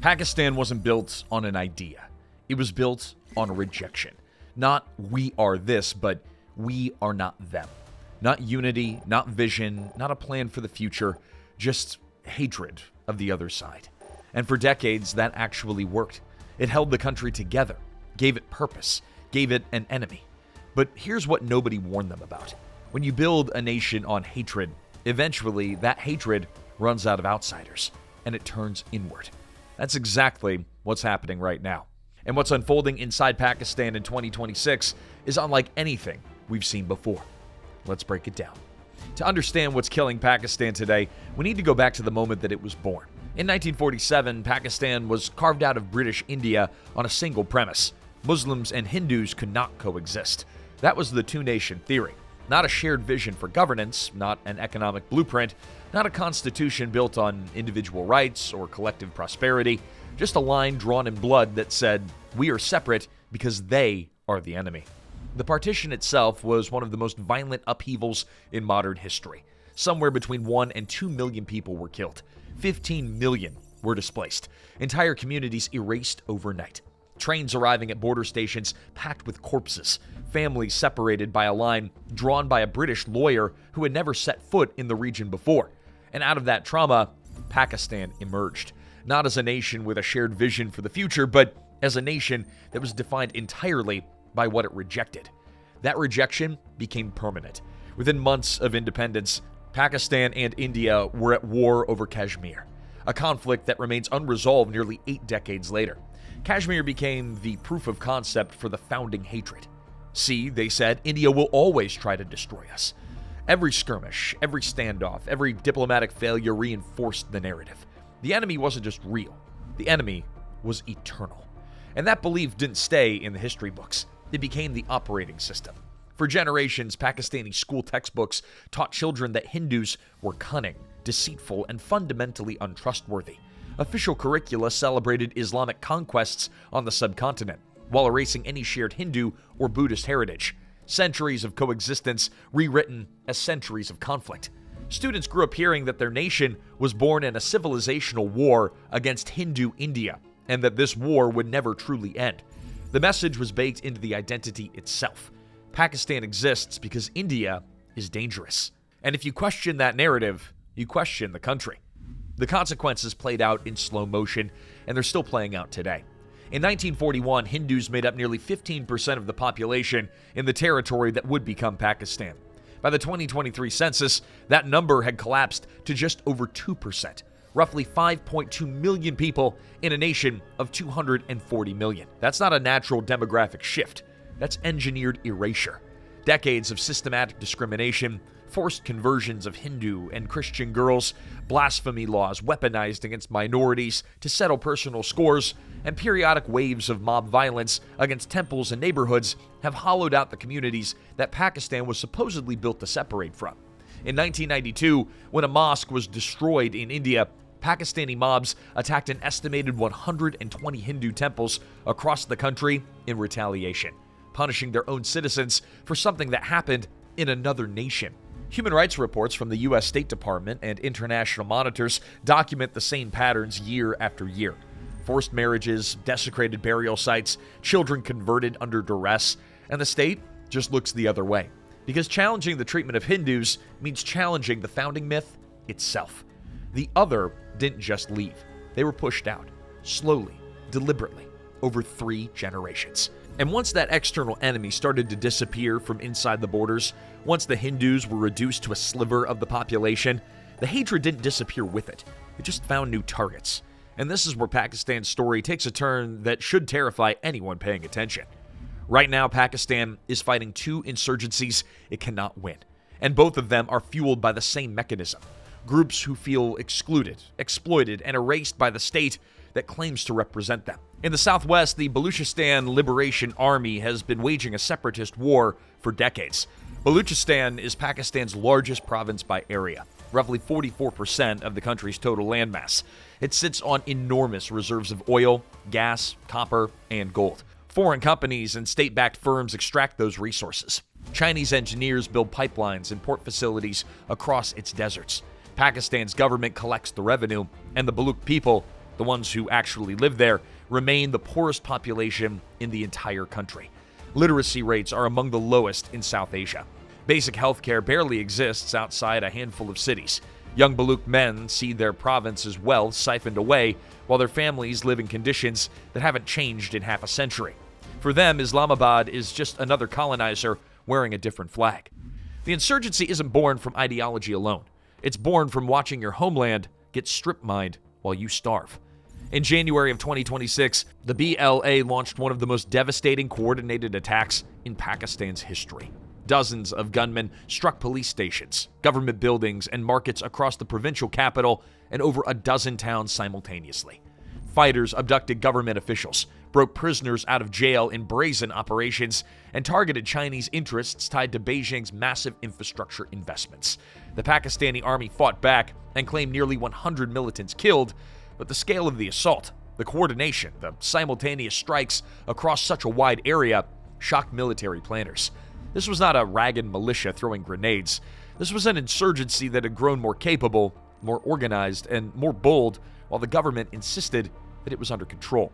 Pakistan wasn't built on an idea. It was built on rejection. Not we are this, but we are not them. Not unity, not vision, not a plan for the future, just hatred of the other side. And for decades, that actually worked. It held the country together, gave it purpose, gave it an enemy. But here's what nobody warned them about. When you build a nation on hatred, eventually that hatred runs out of outsiders, and it turns inward. That's exactly what's happening right now. And what's unfolding inside Pakistan in 2026 is unlike anything we've seen before. Let's break it down. To understand what's killing Pakistan today, we need to go back to the moment that it was born. In 1947, Pakistan was carved out of British India on a single premise. Muslims and Hindus could not coexist. That was the two-nation theory. Not a shared vision for governance, not an economic blueprint, not a constitution built on individual rights or collective prosperity, just a line drawn in blood that said, we are separate because they are the enemy. The partition itself was one of the most violent upheavals in modern history. Somewhere between 1 and 2 million people were killed. 15 million were displaced. Entire communities erased overnight. Trains arriving at border stations packed with corpses. Families separated by a line drawn by a British lawyer who had never set foot in the region before. And out of that trauma, Pakistan emerged. Not as a nation with a shared vision for the future, but as a nation that was defined entirely by what it rejected. That rejection became permanent. Within months of independence, Pakistan and India were at war over Kashmir, a conflict that remains unresolved nearly 8 decades later. Kashmir became the proof of concept for the founding hatred. See, they said, India will always try to destroy us. Every skirmish, every standoff, every diplomatic failure reinforced the narrative. The enemy wasn't just real. The enemy was eternal. And that belief didn't stay in the history books. It became the operating system. For generations, Pakistani school textbooks taught children that Hindus were cunning, deceitful, and fundamentally untrustworthy. Official curricula celebrated Islamic conquests on the subcontinent, while erasing any shared Hindu or Buddhist heritage. Centuries of coexistence rewritten as centuries of conflict. Students grew up hearing that their nation was born in a civilizational war against Hindu India, and that this war would never truly end. The message was baked into the identity itself. Pakistan exists because India is dangerous. And if you question that narrative, you question the country. The consequences played out in slow motion, and they're still playing out today. In 1941, Hindus made up nearly 15% of the population in the territory that would become Pakistan. By the 2023 census, that number had collapsed to just over 2%, roughly 5.2 million people in a nation of 240 million. That's not a natural demographic shift. That's engineered erasure. Decades of systematic discrimination, forced conversions of Hindu and Christian girls, blasphemy laws weaponized against minorities to settle personal scores, and periodic waves of mob violence against temples and neighborhoods have hollowed out the communities that Pakistan was supposedly built to separate from. In 1992, when a mosque was destroyed in India, Pakistani mobs attacked an estimated 120 Hindu temples across the country in retaliation, punishing their own citizens for something that happened in another nation. Human rights reports from the U.S. State Department and international monitors document the same patterns year after year. Forced marriages, desecrated burial sites, children converted under duress, and the state just looks the other way. Because challenging the treatment of Hindus means challenging the founding myth itself. The other didn't just leave. They were pushed out, slowly, deliberately, over 3 generations. And once that external enemy started to disappear from inside the borders, once the Hindus were reduced to a sliver of the population, the hatred didn't disappear with it. It just found new targets. And this is where Pakistan's story takes a turn that should terrify anyone paying attention. Right now, Pakistan is fighting 2 insurgencies it cannot win. And both of them are fueled by the same mechanism. Groups who feel excluded, exploited, and erased by the state that claims to represent them. In the southwest, the Balochistan Liberation Army has been waging a separatist war for decades. Balochistan is Pakistan's largest province by area, roughly 44% of the country's total landmass. It sits on enormous reserves of oil, gas, copper, and gold. Foreign companies and state-backed firms extract those resources. Chinese engineers build pipelines and port facilities across its deserts. Pakistan's government collects the revenue, and the Baloch people the ones who actually live there, remain the poorest population in the entire country. Literacy rates are among the lowest in South Asia. Basic healthcare barely exists outside a handful of cities. Young Baloch men see their province's wealth siphoned away, while their families live in conditions that haven't changed in half a century. For them, Islamabad is just another colonizer wearing a different flag. The insurgency isn't born from ideology alone. It's born from watching your homeland get strip-mined while you starve. In January of 2026, the BLA launched one of the most devastating coordinated attacks in Pakistan's history. Dozens of gunmen struck police stations, government buildings, and markets across the provincial capital and over a dozen towns simultaneously. Fighters abducted government officials, broke prisoners out of jail in brazen operations, and targeted Chinese interests tied to Beijing's massive infrastructure investments. The Pakistani army fought back and claimed nearly 100 militants killed, but the scale of the assault, the coordination, the simultaneous strikes across such a wide area shocked military planners. This was not a ragged militia throwing grenades. This was an insurgency that had grown more capable, more organized, and more bold, while the government insisted that it was under control.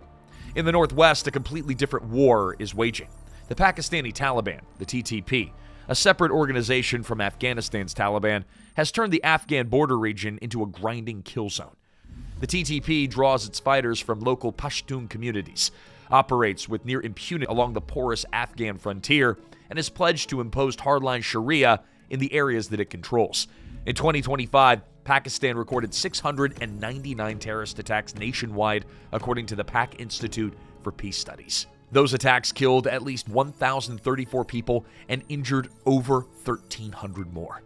In the northwest, a completely different war is waging. The Pakistani Taliban, the TTP, a separate organization from Afghanistan's Taliban, has turned the Afghan border region into a grinding kill zone. The TTP draws its fighters from local Pashtun communities, operates with near impunity along the porous Afghan frontier, and is pledged to impose hardline Sharia in the areas that it controls. In 2025, Pakistan recorded 699 terrorist attacks nationwide, according to the Pak Institute for Peace Studies. Those attacks killed at least 1,034 people and injured over 1,300 more.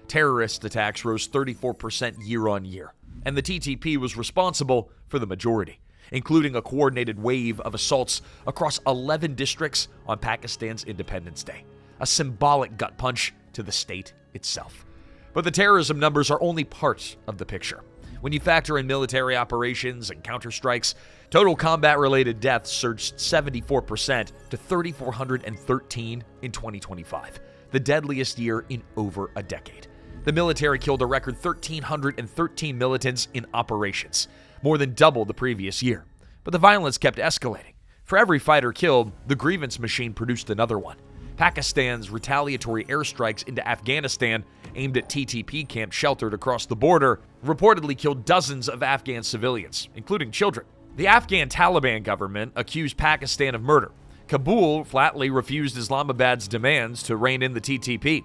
Terrorist attacks rose 34% year on year, and the TTP was responsible for the majority, including a coordinated wave of assaults across 11 districts on Pakistan's Independence Day, a symbolic gut punch to the state itself. But the terrorism numbers are only part of the picture. When you factor in military operations and counterstrikes, total combat-related deaths surged 74% to 3,413 in 2025, the deadliest year in over a decade. The military killed a record 1,313 militants in operations, more than double the previous year. But the violence kept escalating. For every fighter killed, the grievance machine produced another one. Pakistan's retaliatory airstrikes into Afghanistan, aimed at TTP camps sheltered across the border, reportedly killed dozens of Afghan civilians, including children. The Afghan Taliban government accused Pakistan of murder. Kabul flatly refused Islamabad's demands to rein in the TTP.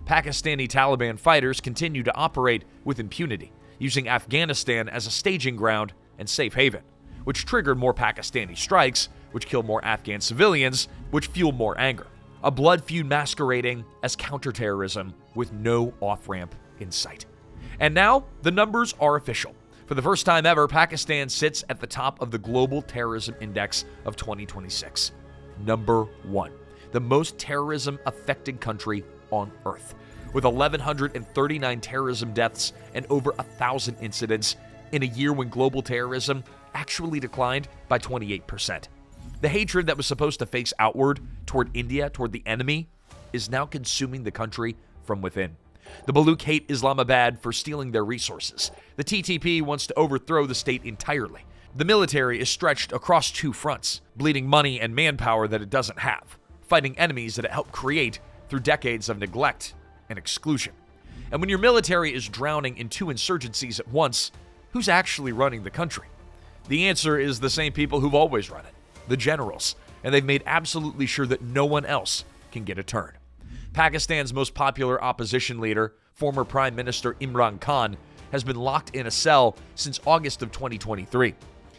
Pakistani Taliban fighters continue to operate with impunity, using Afghanistan as a staging ground and safe haven, which triggered more Pakistani strikes, which killed more Afghan civilians, which fueled more anger. A blood feud masquerading as counterterrorism with no off-ramp in sight. And now, the numbers are official. For the first time ever, Pakistan sits at the top of the Global Terrorism Index of 2026. Number 1, the most terrorism-affected country on Earth, with 1,139 terrorism deaths and over 1,000 incidents in a year when global terrorism actually declined by 28%. The hatred that was supposed to face outward toward India, toward the enemy, is now consuming the country from within. The Baloch hate Islamabad for stealing their resources. The TTP wants to overthrow the state entirely. The military is stretched across two fronts, bleeding money and manpower that it doesn't have, fighting enemies that it helped create through decades of neglect and exclusion. And when your military is drowning in two insurgencies at once, who's actually running the country? The answer is the same people who've always run it, the generals, and they've made absolutely sure that no one else can get a turn. Pakistan's most popular opposition leader, former Prime Minister Imran Khan, has been locked in a cell since August of 2023.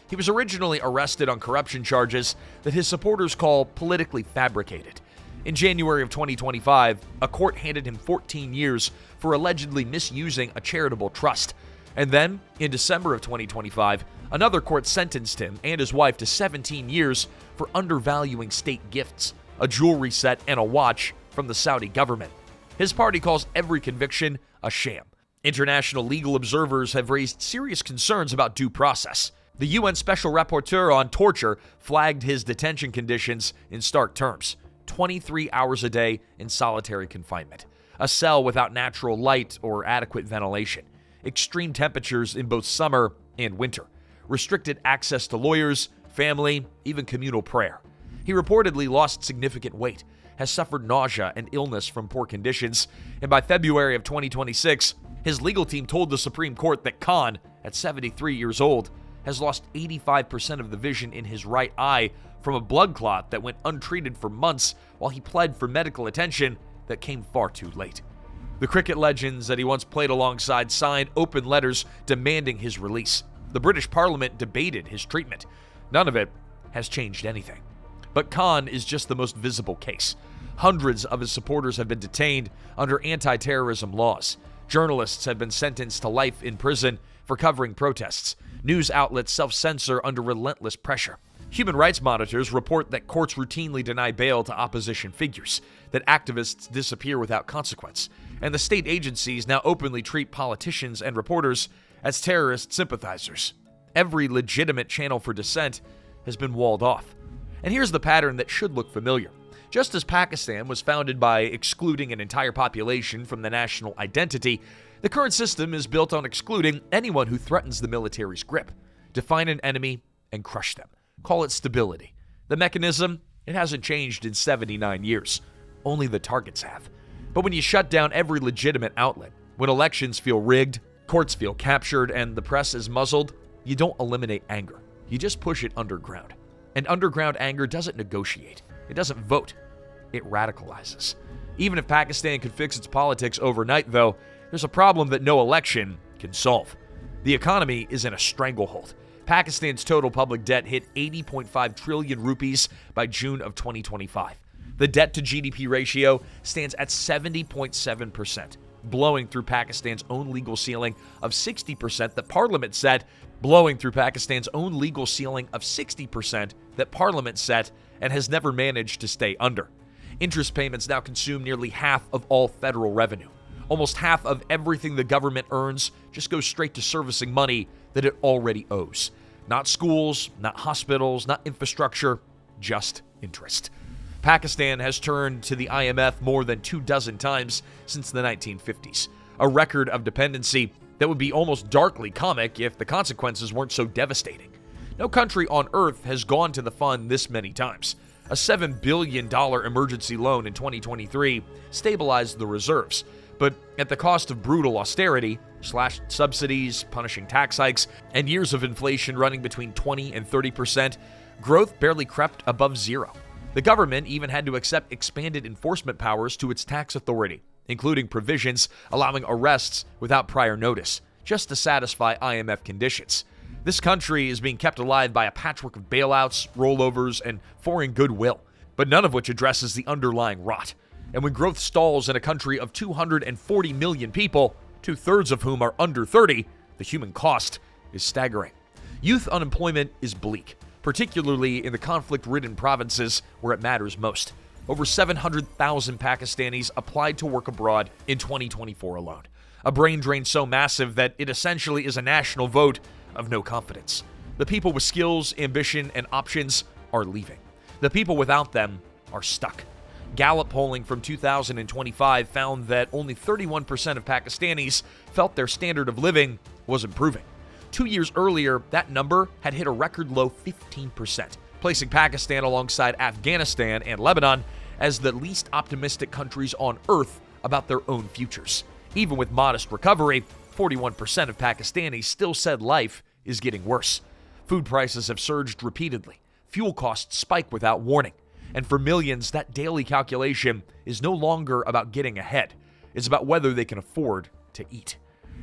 He was originally arrested on corruption charges that his supporters call politically fabricated. In January of 2025, a court handed him 14 years for allegedly misusing a charitable trust. And then, in December of 2025, another court sentenced him and his wife to 17 years for undervaluing state gifts, a jewelry set, and a watch from the Saudi government. His party calls every conviction a sham. International legal observers have raised serious concerns about due process. The UN Special Rapporteur on Torture flagged his detention conditions in stark terms: 23 hours a day in solitary confinement, a cell without natural light or adequate ventilation, extreme temperatures in both summer and winter, restricted access to lawyers, family, even communal prayer. He reportedly lost significant weight, has suffered nausea and illness from poor conditions, and by February of 2026, his legal team told the Supreme Court that Khan, at 73 years old, has lost 85% of the vision in his right eye from a blood clot that went untreated for months while he pled for medical attention that came far too late. The cricket legends that he once played alongside signed open letters demanding his release. The British Parliament debated his treatment. None of it has changed anything. But Khan is just the most visible case. Hundreds of his supporters have been detained under anti-terrorism laws. Journalists have been sentenced to life in prison for covering protests. News outlets self-censor under relentless pressure. Human rights monitors report that courts routinely deny bail to opposition figures, that activists disappear without consequence, and the state agencies now openly treat politicians and reporters as terrorist sympathizers. Every legitimate channel for dissent has been walled off. And here's the pattern that should look familiar. Just as Pakistan was founded by excluding an entire population from the national identity, the current system is built on excluding anyone who threatens the military's grip. Define an enemy and crush them. Call it stability. The mechanism, it hasn't changed in 79 years. Only the targets have. But when you shut down every legitimate outlet, when elections feel rigged, courts feel captured, and the press is muzzled, you don't eliminate anger. You just push it underground. And underground anger doesn't negotiate. It doesn't vote. It radicalizes. Even if Pakistan could fix its politics overnight, though, there's a problem that no election can solve. The economy is in a stranglehold. Pakistan's total public debt hit 80.5 trillion rupees by June of 2025. The debt to GDP ratio stands at 70.7%, blowing through Pakistan's own legal ceiling of 60% that Parliament set, and has never managed to stay under. Interest payments now consume nearly half of all federal revenue. Almost half of everything the government earns just goes straight to servicing money that it already owes. Not schools, not hospitals, not infrastructure, just interest. Pakistan has turned to the IMF more than 24 times since the 1950s, a record of dependency that would be almost darkly comic if the consequences weren't so devastating. No country on earth has gone to the fund this many times. A $7 billion emergency loan in 2023 stabilized the reserves, but at the cost of brutal austerity, slashed subsidies, punishing tax hikes, and years of inflation running between 20 and 30%, growth barely crept above zero. The government even had to accept expanded enforcement powers to its tax authority, including provisions allowing arrests without prior notice, just to satisfy IMF conditions. This country is being kept alive by a patchwork of bailouts, rollovers, and foreign goodwill, but none of which addresses the underlying rot. And when growth stalls in a country of 240 million people, 2/3 of whom are under 30, the human cost is staggering. Youth unemployment is bleak, particularly in the conflict-ridden provinces where it matters most. Over 700,000 Pakistanis applied to work abroad in 2024 alone. A brain drain so massive that it essentially is a national vote of no confidence. The people with skills, ambition, and options are leaving. The people without them are stuck. Gallup polling from 2025 found that only 31% of Pakistanis felt their standard of living was improving. 2 years earlier, that number had hit a record low 15%, placing Pakistan alongside Afghanistan and Lebanon as the least optimistic countries on earth about their own futures. Even with modest recovery, 41% of Pakistanis still said life is getting worse. Food prices have surged repeatedly. Fuel costs spike without warning. And for millions, that daily calculation is no longer about getting ahead. It's about whether they can afford to eat.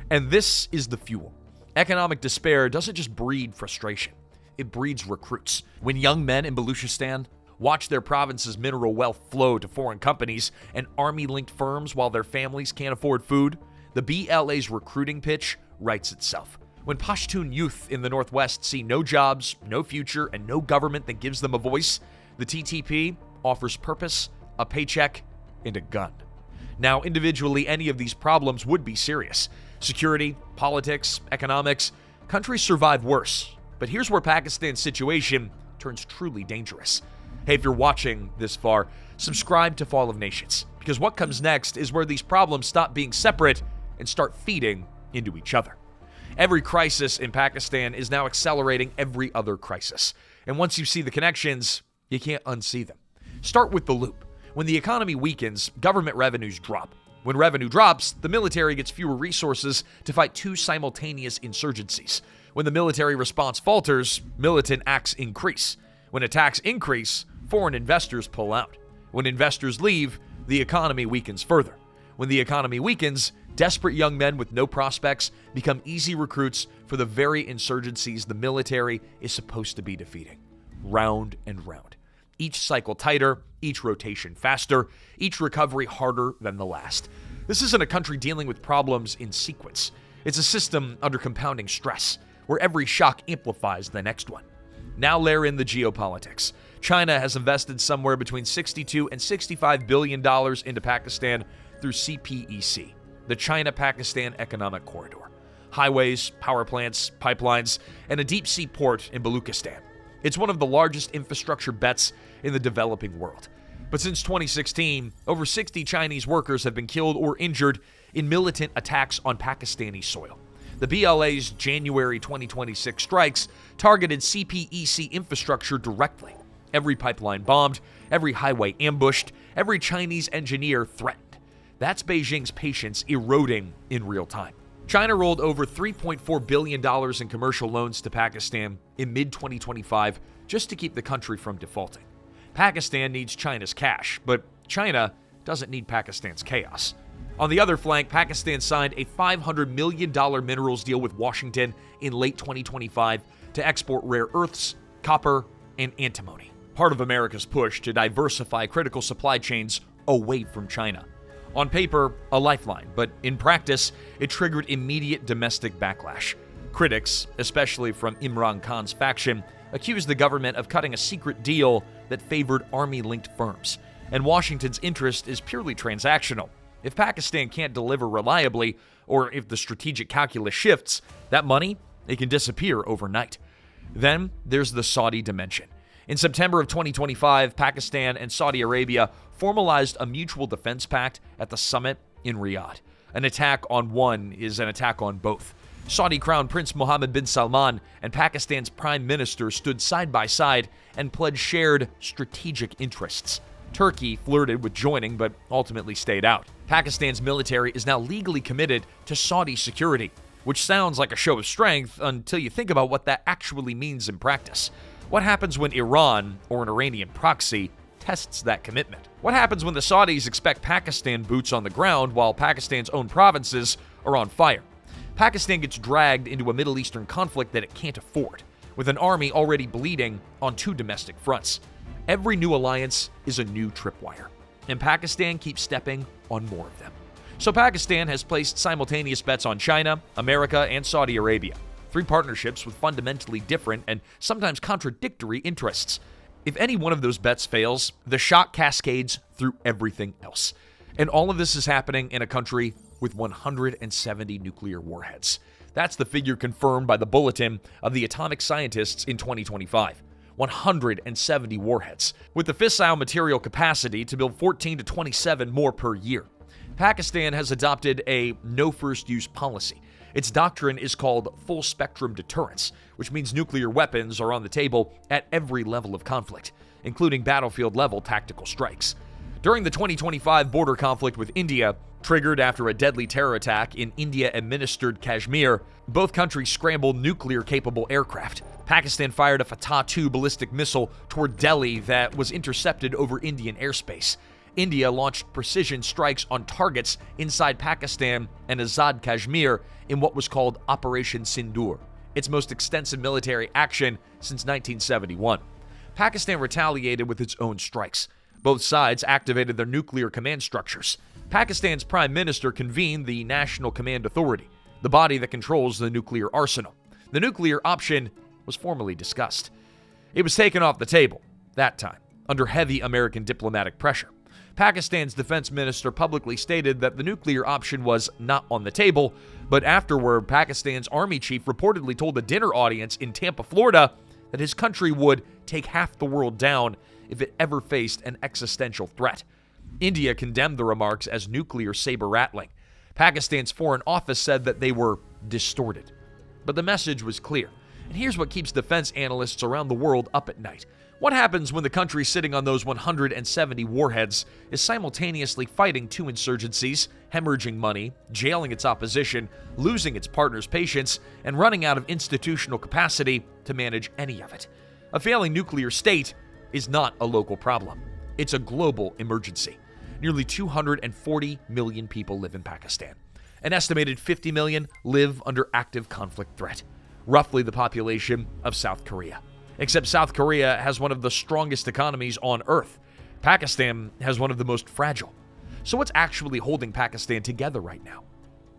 And this is the fuel. Economic despair doesn't just breed frustration. It breeds recruits. When young men in Balochistan watch their province's mineral wealth flow to foreign companies and army-linked firms while their families can't afford food, the BLA's recruiting pitch writes itself. When Pashtun youth in the Northwest see no jobs, no future, and no government that gives them a voice, the TTP offers purpose, a paycheck, and a gun. Now, individually, any of these problems would be serious. Security, politics, economics, countries survive worse. But here's where Pakistan's situation turns truly dangerous. Hey, if you're watching this far, subscribe to Fall of Nations, because what comes next is where these problems stop being separate and start feeding into each other. Every crisis in Pakistan is now accelerating every other crisis. And once you see the connections, you can't unsee them. Start with the loop. When the economy weakens, government revenues drop. When revenue drops, the military gets fewer resources to fight two simultaneous insurgencies. When the military response falters, militant acts increase. When attacks increase, foreign investors pull out. When investors leave, the economy weakens further. When the economy weakens, desperate young men with no prospects become easy recruits for the very insurgencies the military is supposed to be defeating. Round and round. Each cycle tighter, each rotation faster, each recovery harder than the last. This isn't a country dealing with problems in sequence. It's a system under compounding stress, where every shock amplifies the next one. Now layer in the geopolitics. China has invested somewhere between $62 and $65 billion into Pakistan through CPEC, the China-Pakistan Economic Corridor. Highways, power plants, pipelines, and a deep-sea port in Balochistan. It's one of the largest infrastructure bets in the developing world. But since 2016, over 60 Chinese workers have been killed or injured in militant attacks on Pakistani soil. The BLA's January 2026 strikes targeted CPEC infrastructure directly. Every pipeline bombed, every highway ambushed, every Chinese engineer threatened. That's Beijing's patience eroding in real time. China rolled over $3.4 billion in commercial loans to Pakistan in mid-2025 just to keep the country from defaulting. Pakistan needs China's cash, but China doesn't need Pakistan's chaos. On the other flank, Pakistan signed a $500 million minerals deal with Washington in late 2025 to export rare earths, copper, and antimony, part of America's push to diversify critical supply chains away from China. On paper, a lifeline, but in practice, it triggered immediate domestic backlash. Critics, especially from Imran Khan's faction, accused the government of cutting a secret deal that favored army-linked firms. And Washington's interest is purely transactional. If Pakistan can't deliver reliably, or if the strategic calculus shifts, that money, it can disappear overnight. Then there's the Saudi dimension. In September of 2025, Pakistan and Saudi Arabia formalized a mutual defense pact at the summit in Riyadh. An attack on one is an attack on both. Saudi Crown Prince Mohammed bin Salman and Pakistan's Prime Minister stood side by side and pledged shared strategic interests. Turkey flirted with joining but ultimately stayed out. Pakistan's military is now legally committed to Saudi security, which sounds like a show of strength until you think about what that actually means in practice. What happens when Iran, or an Iranian proxy, tests that commitment? What happens when the Saudis expect Pakistan boots on the ground while Pakistan's own provinces are on fire? Pakistan gets dragged into a Middle Eastern conflict that it can't afford, with an army already bleeding on two domestic fronts. Every new alliance is a new tripwire, and Pakistan keeps stepping on more of them. So Pakistan has placed simultaneous bets on China, America, and Saudi Arabia. Three partnerships with fundamentally different and sometimes contradictory interests. If any one of those bets fails, the shock cascades through everything else. And all of this is happening in a country with 170 nuclear warheads. That's the figure confirmed by the Bulletin of the Atomic Scientists in 2025. 170 warheads, with the fissile material capacity to build 14 to 27 more per year. Pakistan has adopted a no first use policy. Its doctrine is called full spectrum deterrence, which means nuclear weapons are on the table at every level of conflict, including battlefield level tactical strikes. During the 2025 border conflict with India, triggered after a deadly terror attack in India-administered Kashmir, both countries scrambled nuclear-capable aircraft. Pakistan fired a Fatah-2 ballistic missile toward Delhi that was intercepted over Indian airspace. India launched precision strikes on targets inside Pakistan and Azad Kashmir in what was called Operation Sindoor, its most extensive military action since 1971. Pakistan retaliated with its own strikes. Both sides activated their nuclear command structures. Pakistan's Prime Minister convened the National Command Authority, the body that controls the nuclear arsenal. The nuclear option was formally discussed. It was taken off the table, that time, under heavy American diplomatic pressure. Pakistan's defense minister publicly stated that the nuclear option was not on the table, but afterward, Pakistan's army chief reportedly told a dinner audience in Tampa, Florida, that his country would take half the world down if it ever faced an existential threat. India condemned the remarks as nuclear saber-rattling. Pakistan's Foreign Office said that they were distorted. But the message was clear. And here's what keeps defense analysts around the world up at night. What happens when the country sitting on those 170 warheads is simultaneously fighting 2 insurgencies, hemorrhaging money, jailing its opposition, losing its partner's patience, and running out of institutional capacity to manage any of it? A failing nuclear state is not a local problem. It's a global emergency. Nearly 240 million people live in Pakistan. An estimated 50 million live under active conflict threat, roughly the population of South Korea. Except South Korea has one of the strongest economies on earth. Pakistan has one of the most fragile. So what's actually holding Pakistan together right now?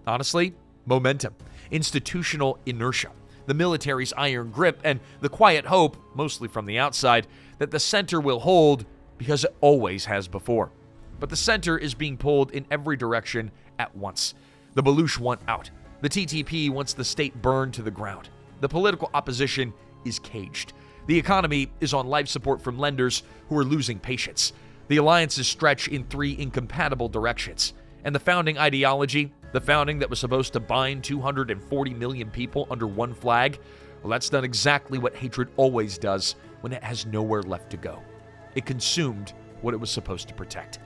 Honestly, momentum, institutional inertia, the military's iron grip, and the quiet hope, mostly from the outside, that the center will hold because it always has before. But the center is being pulled in every direction at once. The Baloch want out. The TTP wants the state burned to the ground. The political opposition is caged. The economy is on life support from lenders who are losing patience. The alliances stretch in 3 incompatible directions. And the founding ideology, the founding that was supposed to bind 240 million people under one flag, well, that's done exactly what hatred always does when it has nowhere left to go. It consumed what it was supposed to protect.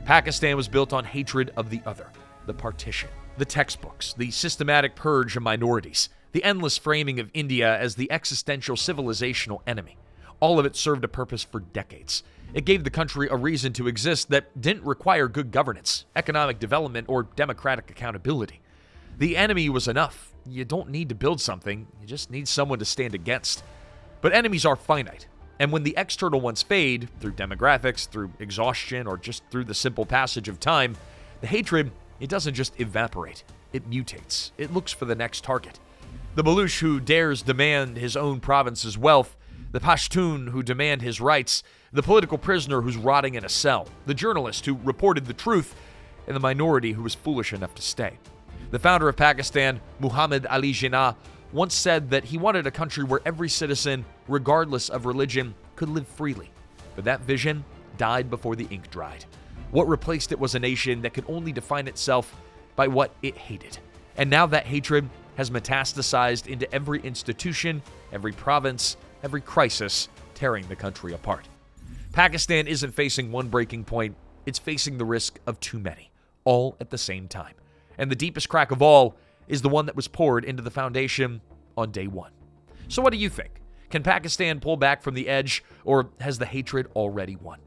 Pakistan was built on hatred of the other, the partition, the textbooks, the systematic purge of minorities, the endless framing of India as the existential civilizational enemy. All of it served a purpose for decades. It gave the country a reason to exist that didn't require good governance, economic development, or democratic accountability. The enemy was enough. You don't need to build something, you just need someone to stand against. But enemies are finite, and when the external ones fade, through demographics, through exhaustion, or just through the simple passage of time, the hatred, it doesn't just evaporate, it mutates. It looks for the next target. The Baloch who dares demand his own province's wealth, the Pashtun who demand his rights, the political prisoner who's rotting in a cell, the journalist who reported the truth, and the minority who was foolish enough to stay. The founder of Pakistan, Muhammad Ali Jinnah, once said that he wanted a country where every citizen, regardless of religion, could live freely. But that vision died before the ink dried. What replaced it was a nation that could only define itself by what it hated. And now that hatred has metastasized into every institution, every province, every crisis, tearing the country apart. Pakistan isn't facing one breaking point, it's facing the risk of too many, all at the same time. And the deepest crack of all is the one that was poured into the foundation on day one. So what do you think? Can Pakistan pull back from the edge, or has the hatred already won?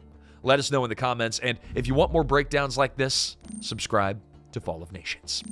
Let us know in the comments, and if you want more breakdowns like this, subscribe to Fall of Nations.